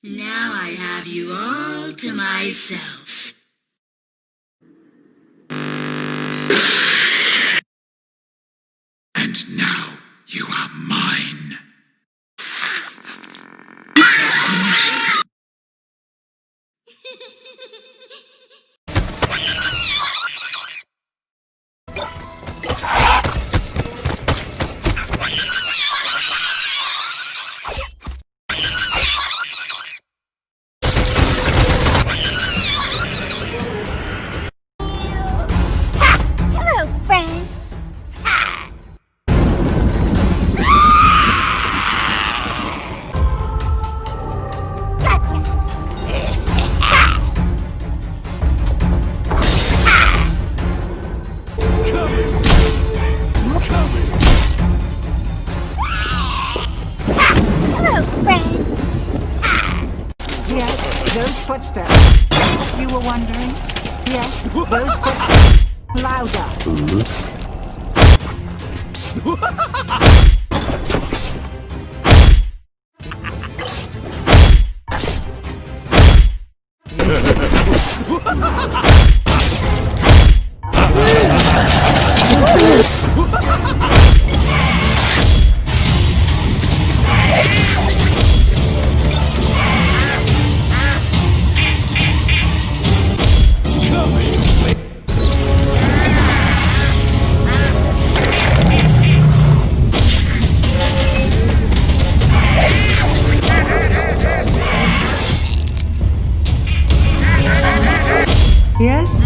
Now I have you all to myself. And now you are mine. Hello, friends. Gotcha. Hello, friends. Yes, those footsteps. You were wondering? Yes, those footsteps. Louder. Yes?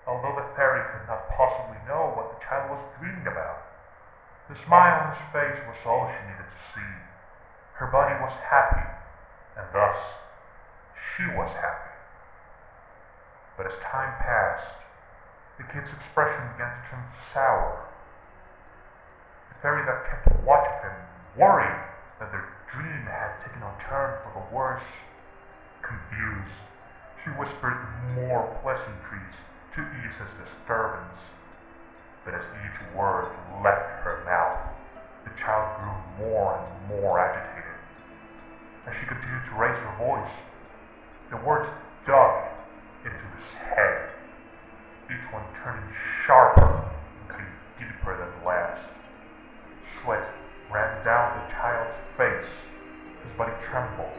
although the fairy could not possibly know what the child was dreaming about. The smile on his face was all she needed to see. Her body was happy, and thus she was happy. But as time passed, the kid's expression began to turn sour. The fairy that kept watch of him, worried that their dream had taken a turn for the worse. Confused, she whispered more pleasantries to ease his disturbance. But as each word left her mouth, the child grew more and more agitated. As she continued to raise her voice, the words dug into his head, each one turning sharper and cutting deeper than the last. Sweat ran down the child's face, his body trembled,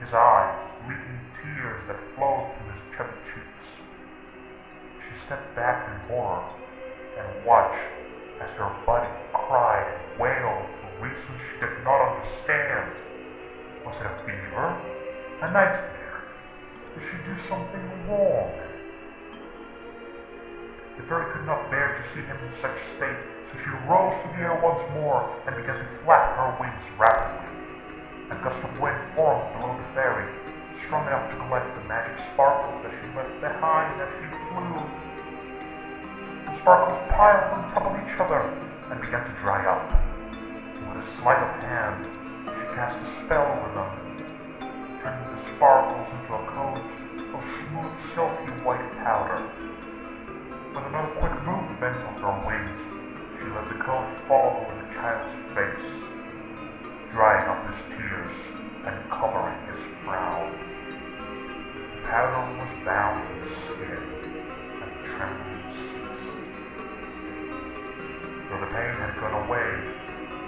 his eyes leaking tears that flowed from his chubby cheeks. She stepped back in horror and watched as her body cried and wailed for reasons she did not understand. Was it a fever? A nightmare? Did she do something wrong? The fairy could not bear to see him in such state, so she rose to the air once more and began to flap her wings rapidly. A gust of wind formed below the fairy, strong enough to collect the magic sparkles that she left behind as she flew. The sparkles piled on top of each other and began to dry up. With a sleight of hand, she cast a spell over them, turning the sparkles into a coat of smooth, silky white powder. With another quick movement of her wings, she let the coat fall over the child's face, drying up his tears and covering his frown. The powder was bound in his skin, and the trembling ceased. Though the pain had gone away,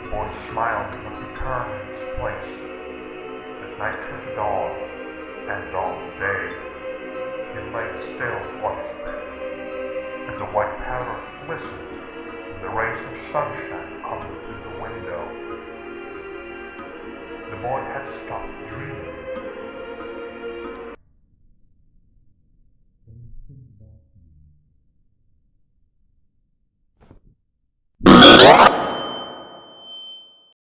the boy's smile did not return in its place. As night turned to dawn, and dawn to day, he lay still on his bed, and the white powder glistened from the rays of sunshine coming through the window. The boy had stopped dreaming.